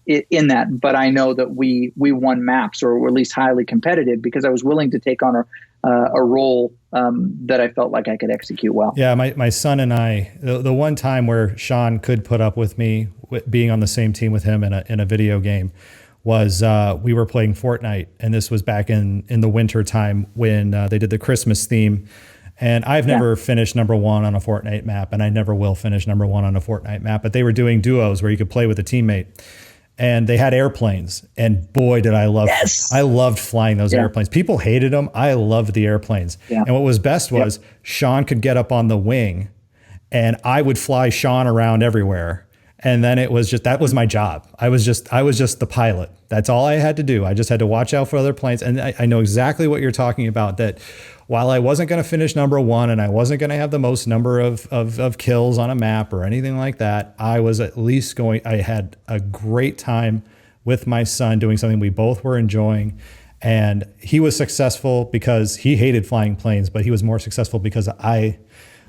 in that, but I know that we won maps, or were at least highly competitive, because I was willing to take on a role that I felt like I could execute well. Yeah, my son and I, the one time where Sean could put up with me being on the same team with him in a video game was we were playing Fortnite, and this was back in the winter time when they did the Christmas theme. And I've never finished number one on a Fortnite map, and I never will finish number one on a Fortnite map. But they were doing duos where you could play with a teammate. and they had airplanes, and boy, did I loved flying those airplanes. People hated them. I loved the airplanes. Yeah. And what was best was Sean could get up on the wing and I would fly Sean around everywhere. And then it was just, that was my job. I was just the pilot. That's all I had to do. I just had to watch out for other planes. And I know exactly what you're talking about, that while I wasn't going to finish number one and I wasn't going to have the most number of kills on a map or anything like that, I was at least I had a great time with my son doing something we both were enjoying. And he was successful because he hated flying planes, but he was more successful because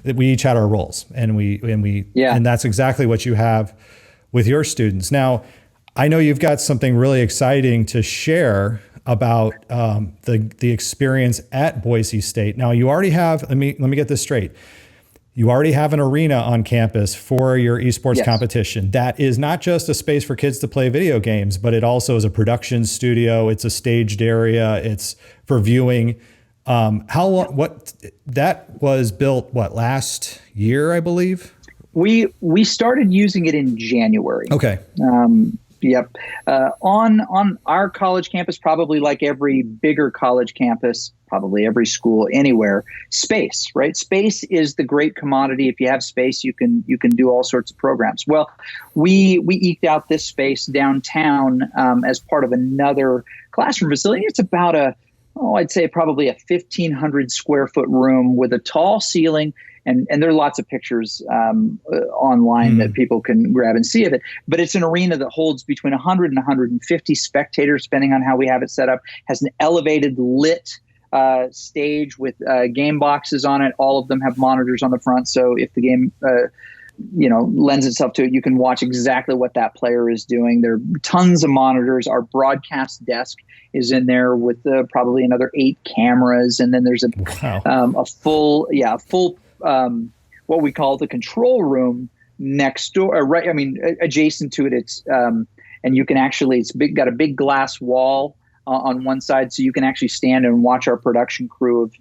we each had our roles, and and that's exactly what you have with your students. Now, I know you've got something really exciting to share about the experience at Boise State. Now, you already have, let me get this straight. You already have an arena on campus for your esports competition. That is not just a space for kids to play video games, but it also is a production studio. It's a staged area. It's for viewing. How long? What that was built? What, last year, I believe. We started using it in January. Okay. Yep. On our college campus, probably like every bigger college campus, probably every school anywhere, space, right? Space is the great commodity. If you have space, you can do all sorts of programs. Well, we eked out this space downtown as part of another classroom facility. It's about I'd say probably a 1,500 square foot room with a tall ceiling. And there are lots of pictures online that people can grab and see of it. But it's an arena that holds between 100 and 150 spectators, depending on how we have it set up. Has an elevated lit stage with game boxes on it. All of them have monitors on the front. So if the game lends itself to it, you can watch exactly what that player is doing. There are tons of monitors. Our broadcast desk is in there with probably another 8 cameras. And then there's a full what we call the control room next door, adjacent to it. It's and you can actually, got a big glass wall on one side, so you can actually stand and watch our production crew of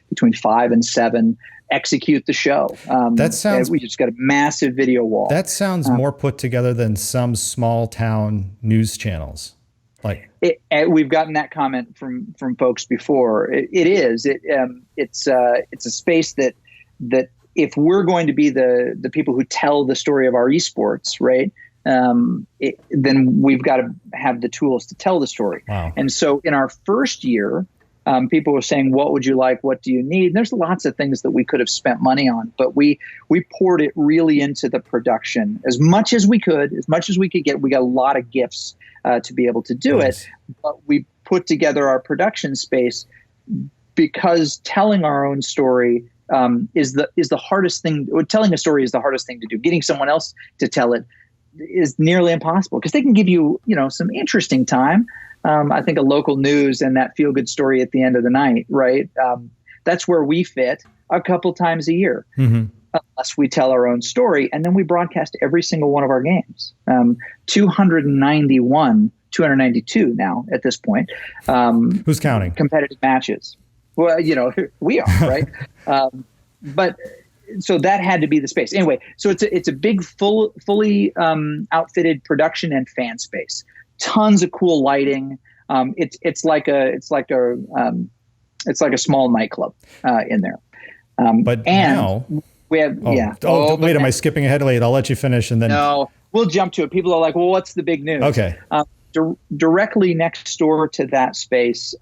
between 5 and 7 execute the show. We just got a massive video wall. That sounds more put together than some small town news channels. We've gotten that comment from folks before. It's a space that if we're going to be the people who tell the story of our esports, right, then we've got to have the tools to tell the story. Wow. And so in our first year, people were saying, what would you like? What do you need? And there's lots of things that we could have spent money on, but we poured it really into the production as much as we could get. We got a lot of gifts to be able to do it, but we put together our production space because telling our own story is the hardest thing. Telling a story is the hardest thing to do. Getting someone else to tell it is nearly impossible because they can give you, some interesting time. I think a local news and that feel good story at the end of the night, right? That's where we fit a couple times a year, unless we tell our own story. And then we broadcast every single one of our games. 292 now at this point. Who's counting? Competitive matches. Well, we are, right? But so that had to be the space. Anyway, so it's a big, fully outfitted production and fan space. Tons of cool lighting. It's like a small nightclub in there. Now we have wait, am I skipping ahead? Wait, I'll let you finish and then. No, we'll jump to it. People are like, well, what's the big news? Okay. Directly next door to that space,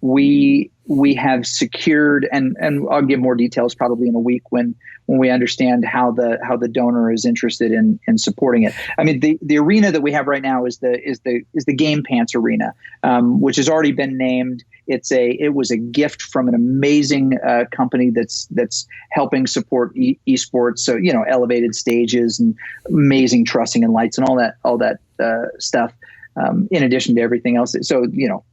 we have secured, and I'll give more details probably in a week when we understand how the donor is interested in supporting it. I mean, the arena that we have right now is the Game Pants Arena, which has already been named. It was a gift from an amazing company that's helping support esports. So elevated stages and amazing trussing and lights and all that stuff. In addition to everything else, so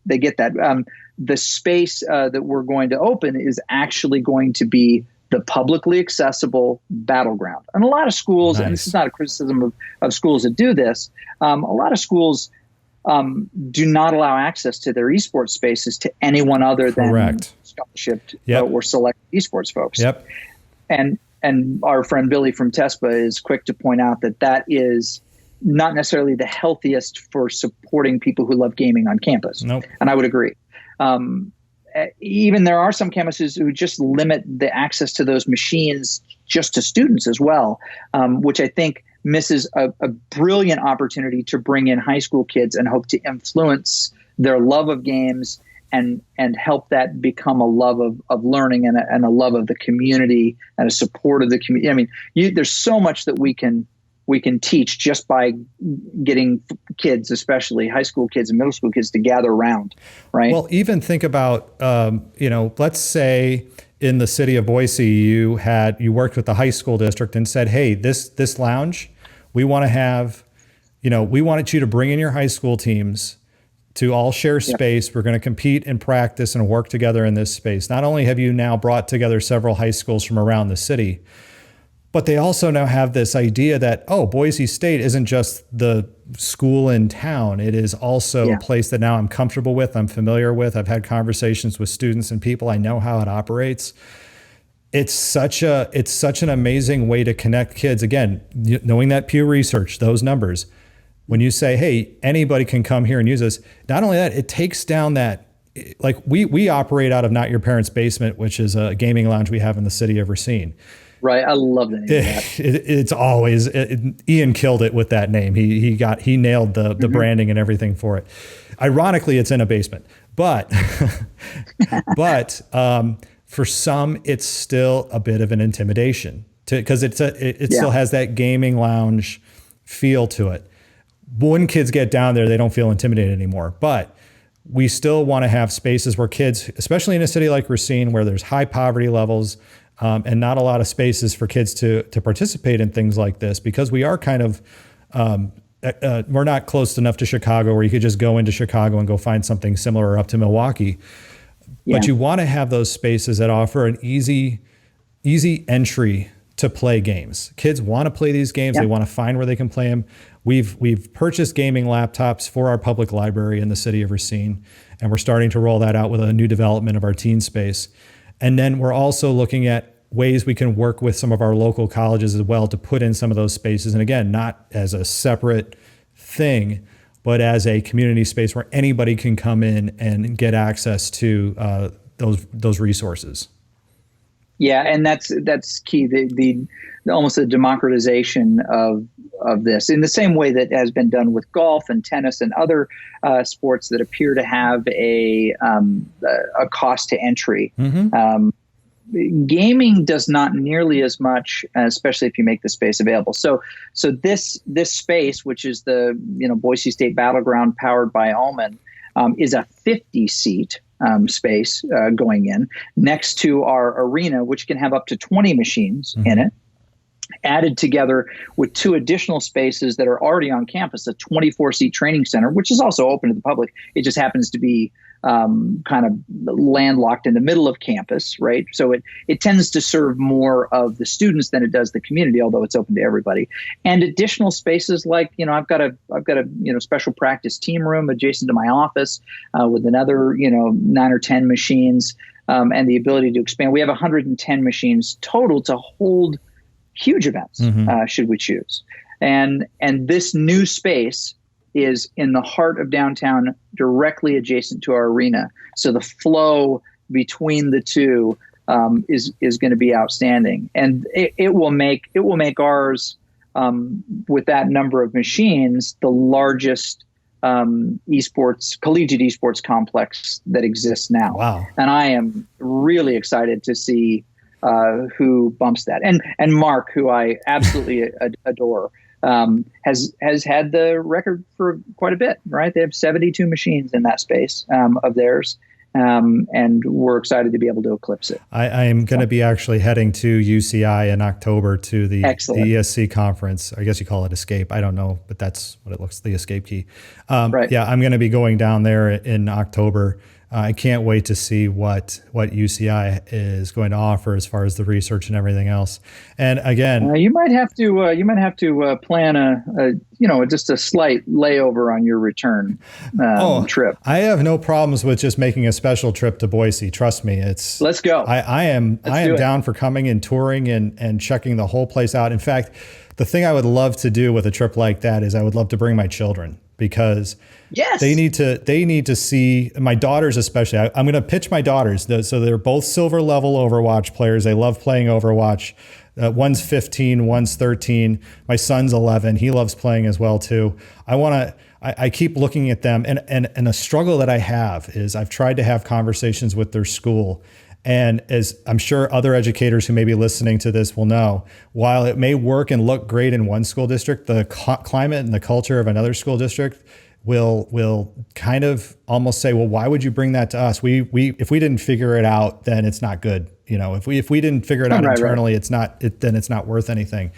they get that. The space that we're going to open is actually going to be the publicly accessible battleground. And a lot of schools, and this is not a criticism of schools that do this, a lot of schools do not allow access to their esports spaces to anyone other than scholarship or select esports folks. Yep. And our friend Billy from TESPA is quick to point out that is not necessarily the healthiest for supporting people who love gaming on campus. Nope. And I would agree. Even there are some campuses who just limit the access to those machines just to students as well, which I think misses a brilliant opportunity to bring in high school kids and hope to influence their love of games and help that become a love of learning and a love of the community and a support of the community. I mean, there's so much that we can teach just by getting kids, especially high school kids and middle school kids, to gather around, right? Well, even think about, let's say in the city of Boise, you worked with the high school district and said, hey, this lounge, we want to have, we wanted you to bring in your high school teams to all share space. Yep. We're going to compete and practice and work together in this space. Not only have you now brought together several high schools from around the city, but they also now have this idea that, Boise State isn't just the school in town. It is also a place that now I'm comfortable with, I'm familiar with. I've had conversations with students and people. I know how it operates. It's such an amazing way to connect kids. Again, knowing that Pew Research, those numbers, when you say, hey, anybody can come here and use this, not only that, it takes down that, like we operate out of Not Your Parents' Basement, which is a gaming lounge we have in the city of Racine. Right. I love the name of that. It's always, Ian killed it with that name. He nailed the branding and everything for it. Ironically, it's in a basement, but for some, it's still a bit of an intimidation because it still has that gaming lounge feel to it. When kids get down there, they don't feel intimidated anymore, but we still want to have spaces where kids, especially in a city like Racine, where there's high poverty levels, and not a lot of spaces for kids to participate in things like this, because we are kind of, we're not close enough to Chicago where you could just go into Chicago and go find something similar, or up to Milwaukee. Yeah. But you want to have those spaces that offer an easy entry to play games. Kids want to play these games. Yeah. They want to find where they can play them. We've purchased gaming laptops for our public library in the city of Racine, and we're starting to roll that out with a new development of our teen space. And then we're also looking at ways we can work with some of our local colleges as well to put in some of those spaces. And again, not as a separate thing, but as a community space where anybody can come in and get access to those resources. Yeah, and that's key. The almost a democratization of this, in the same way that has been done with golf and tennis and other sports that appear to have a cost to entry. Mm-hmm. Gaming does not nearly as much, especially if you make the space available. So this space, which is the Boise State Battleground powered by Allman, is a 50-seat space going in next to our arena, which can have up to 20 machines in it, added together with two additional spaces that are already on campus, a 24-seat training center, which is also open to the public. It just happens to be kind of landlocked in the middle of campus, right? So it tends to serve more of the students than it does the community, although it's open to everybody. And additional spaces like, I've got a special practice team room adjacent to my office with another, 9 or 10 machines and the ability to expand. We have 110 machines total to hold huge events, should we choose. And this new space is in the heart of downtown, directly adjacent to our arena. So the flow between the two is going to be outstanding, and it will make ours with that number of machines the largest collegiate esports complex that exists now. Wow! And I am really excited to see who bumps that. And Mark, who I absolutely adore, has had the record for quite a bit, right? They have 72 machines in that space of theirs. And we're excited to be able to eclipse it. I am going to be actually heading to UCI in October to the ESC conference. I guess you call it Escape. I don't know, but that's what it looks, the Escape key. Right. Yeah, I'm going to be going down there in October. I can't wait to see what UCI is going to offer as far as the research and everything else. And again, you might have to plan just a slight layover on your return trip. I have no problems with just making a special trip to Boise. Trust me, let's go. I am down for coming and touring and checking the whole place out. In fact, the thing I would love to do with a trip like that is I would love to bring my children, because they need to see, my daughters especially. I'm going to pitch my daughters. So they're both silver level Overwatch players. They love playing Overwatch. One's 15, one's 13. My son's 11. He loves playing as well too. I keep looking at them, and a struggle that I have is I've tried to have conversations with their school. And as I'm sure other educators who may be listening to this will know, while it may work and look great in one school district, the climate and the culture of another school district will kind of almost say, well, why would you bring that to us? If we didn't figure it out, then it's not good. If we didn't figure it out internally, then it's not worth anything.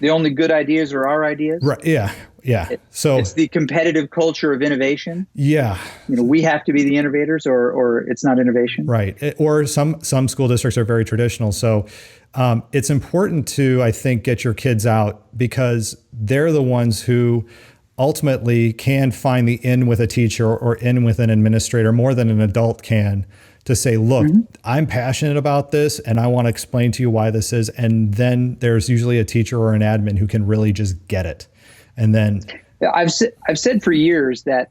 The only good ideas are our ideas. Right. Yeah. Yeah. So it's the competitive culture of innovation. Yeah. We have to be the innovators, or it's not innovation. Right. Or some school districts are very traditional. So it's important to, I think, get your kids out, because they're the ones who ultimately can find the in with a teacher or in with an administrator more than an adult can, to say, look, I'm passionate about this and I want to explain to you why this is. And then there's usually a teacher or an admin who can really just get it. And then I've said for years that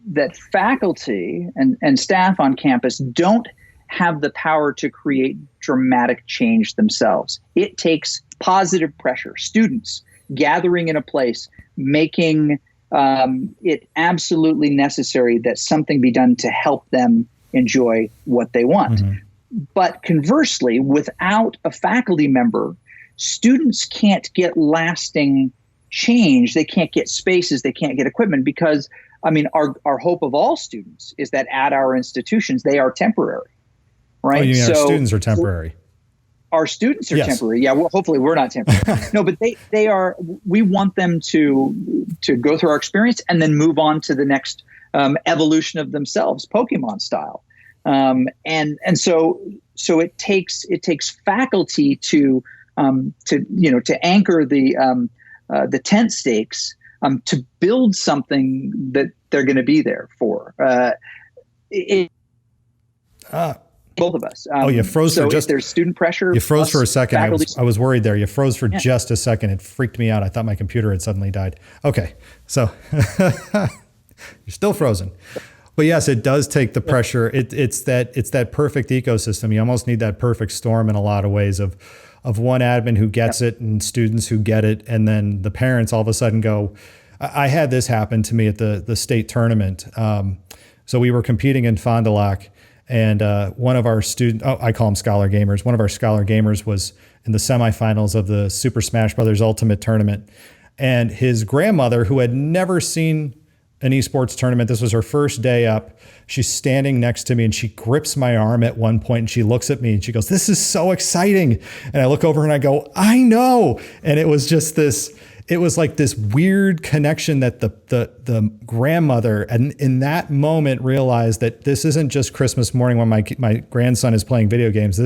that faculty and staff on campus don't have the power to create dramatic change themselves. It takes positive pressure, students gathering in a place, making it absolutely necessary that something be done to help them enjoy what they want. But conversely, without a faculty member, students can't get lasting change. They can't get spaces. They can't get equipment, because, our hope of all students is that at our institutions, they are temporary, right? Oh, you mean our students are temporary? Our students are temporary. Yeah, well, hopefully we're not temporary. No, but they are. We want them to go through our experience and then move on to the next evolution of themselves, Pokemon style. And so it takes faculty to anchor the tent stakes, to build something that they're going to be there for. Both of us. You froze for just. There's student pressure. You froze for a second. I was worried there. You froze for just a second. It freaked me out. I thought my computer had suddenly died. Okay, so you're still frozen. But yes, it does take the pressure. It's that perfect ecosystem. You almost need that perfect storm in a lot of ways of one admin who gets it and students who get it, and then the parents all of a sudden go. I had this happen to me at the state tournament. So we were competing in Fond du Lac. And one of our I call them scholar gamers. One of our scholar gamers was in the semifinals of the Super Smash Brothers Ultimate Tournament. And his grandmother, who had never seen an esports tournament, this was her first day up, she's standing next to me and she grips my arm at one point and she looks at me and she goes, "This is so exciting." And I look over and I go, "I know." And it was just it was like this weird connection that the grandmother, and in that moment, realized that this isn't just Christmas morning when my grandson is playing video games.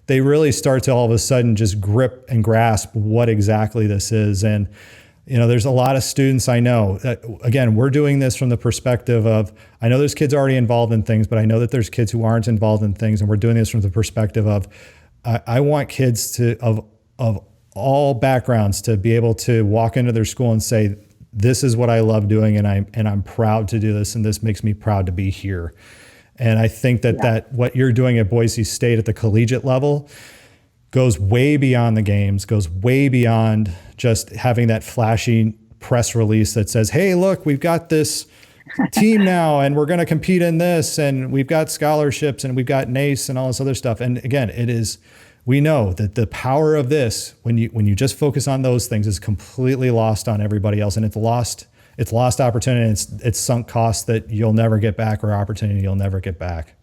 They really start to all of a sudden just grip and grasp what exactly this is. And, there's a lot of students I know that, again, we're doing this from the perspective of, I know there's kids already involved in things, but I know that there's kids who aren't involved in things. And we're doing this from the perspective of, I want kids of all backgrounds to be able to walk into their school and say, "This is what I love doing, and I'm proud to do this, and this makes me proud to be here." And I think that what you're doing at Boise State at the collegiate level goes way beyond the games, goes way beyond just having that flashy press release that says, "Hey, look, we've got this team now, and we're going to compete in this, and we've got scholarships, and we've got NACE and all this other stuff." And again, we know that the power of this, when you just focus on those things, is completely lost on everybody else, and it's lost opportunity. It's sunk costs that you'll never get back, or opportunity you'll never get back.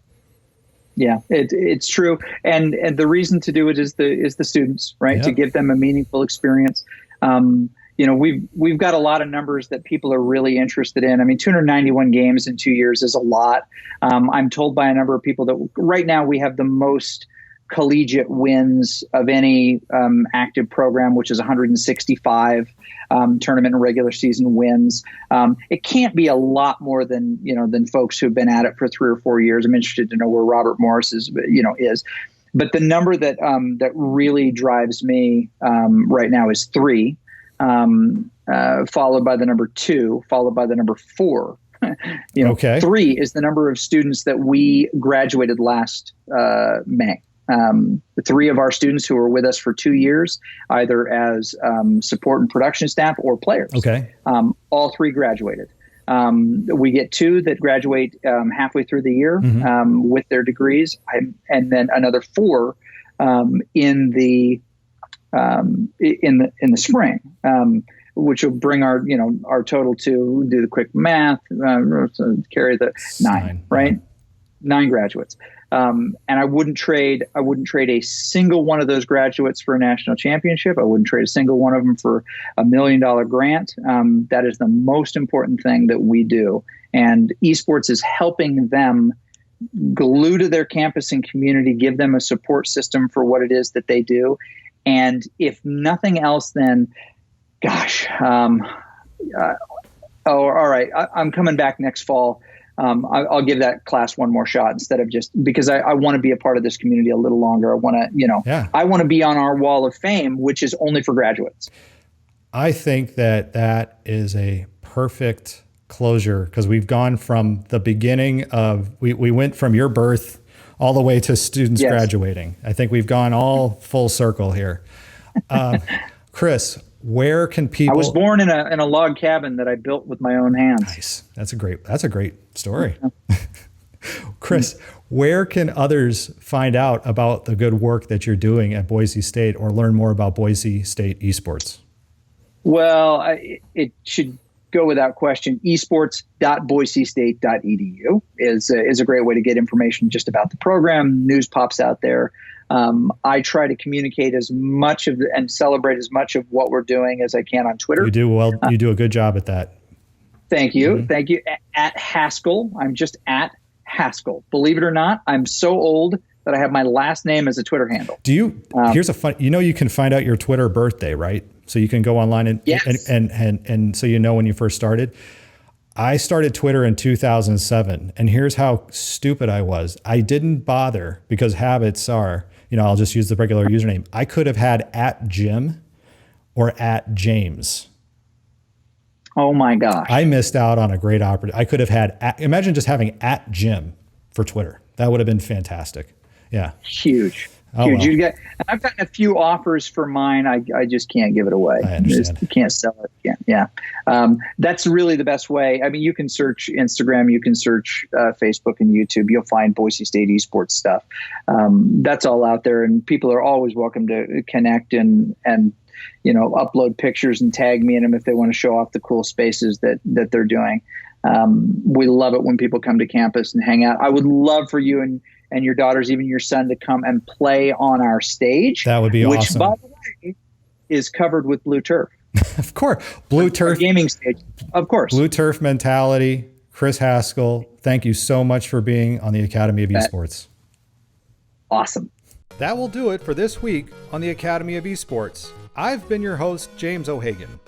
Yeah, it's true, and the reason to do it is the students, right? Yep. To give them a meaningful experience. We've got a lot of numbers that people are really interested in. 291 games in 2 years is a lot. I'm told by a number of people that right now we have the most collegiate wins of any active program, which is 165 tournament and regular season wins. It can't be a lot more than folks who've been at it for 3 or 4 years. I'm interested to know where Robert Morris is. But the number that really drives me right now is 3, followed by the number 2, followed by the number 4. Okay. 3 is the number of students that we graduated last May. 3 of our students who were with us for 2 years, either as support and production staff or players. Okay. All 3 graduated. We get 2 that graduate halfway through the year with their degrees, and then another 4 in the spring. Which will bring our total to, do the quick math, carry the 9, right? 9 graduates. And I wouldn't trade a single one of those graduates for a national championship. I wouldn't trade a single one of them for $1 million grant. That is the most important thing that we do. And esports is helping them glue to their campus and community, give them a support system for what it is that they do. And if nothing else, then gosh, all right. I'm coming back next fall. I'll give that class one more shot instead of just because I want to be a part of this community a little longer. I want to, I want to be on our wall of fame, which is only for graduates. I think that is a perfect closure because we've gone from the beginning of, we went from your birth all the way to students graduating. I think we've gone all full circle here. Chris, where can people? I was born in a log cabin that I built with my own hands. Nice. That's a great story. Chris, where can others find out about the good work that you're doing at Boise State or learn more about Boise State Esports? Well, it should go without question. Esports.boisestate.edu is a great way to get information just about the program. News pops out there. I try to communicate as much and celebrate as much of what we're doing as I can on Twitter. You do well. You do a good job at that. Thank you. Mm-hmm. Thank you. At Haskell. I'm just at Haskell. Believe it or not, I'm so old that I have my last name as a Twitter handle. Do you? Here's a fun. You can find out your Twitter birthday, right? So you can go online and so when you first started. I started Twitter in 2007, and here's how stupid I was. I didn't bother because habits are, I'll just use the regular username. I could have had @Jim or @James. Oh my gosh. I missed out on a great opportunity. I could have had, imagine just having @Jim for Twitter. That would have been fantastic. Yeah. Huge. Oh, huge. well. I've gotten a few offers for mine. I just can't give it away. I understand. You can't sell it. Yeah. That's really the best way. I mean, you can search Instagram, you can search Facebook and YouTube. You'll find Boise State Esports stuff. That's all out there, and people are always welcome to connect and upload pictures and tag me in them if they want to show off the cool spaces that they're doing. We love it when people come to campus and hang out. I would love for you and your daughters, even your son, to come and play on our stage. That would be awesome. Which, by the way, is covered with blue turf. Of course. Blue turf. Our gaming stage. Of course. Blue turf mentality. Chris Haskell, thank you so much for being on the Academy of Esports. Awesome. That will do it for this week on the Academy of Esports. I've been your host, James O'Hagan.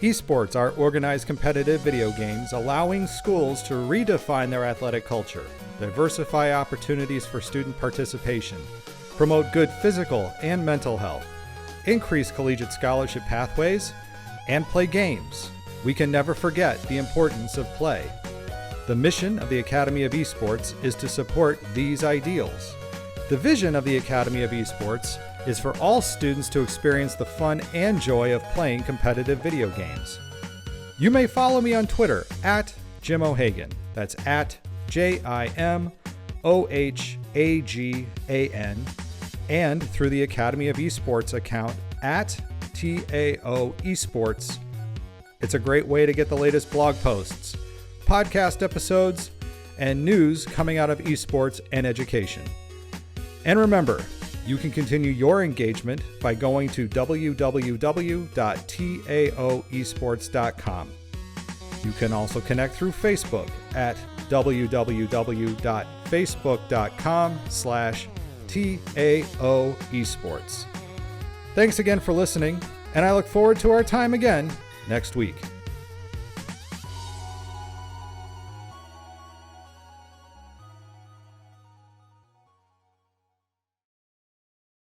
Esports are organized competitive video games allowing schools to redefine their athletic culture, diversify opportunities for student participation, promote good physical and mental health, increase collegiate scholarship pathways, and play games. We can never forget the importance of play. The mission of the Academy of Esports is to support these ideals. The vision of the Academy of Esports is for all students to experience the fun and joy of playing competitive video games. You may follow me on Twitter at Jim O'Hagan. That's at JIMOHAGAN, and through the Academy of Esports account at TAO Esports. It's a great way to get the latest blog posts, podcast episodes, and news coming out of esports and education. And remember, you can continue your engagement by going to www.taoesports.com. You can also connect through Facebook at www.facebook.com/TAO TAO Esports. Thanks again for listening, and I look forward to our time again next week.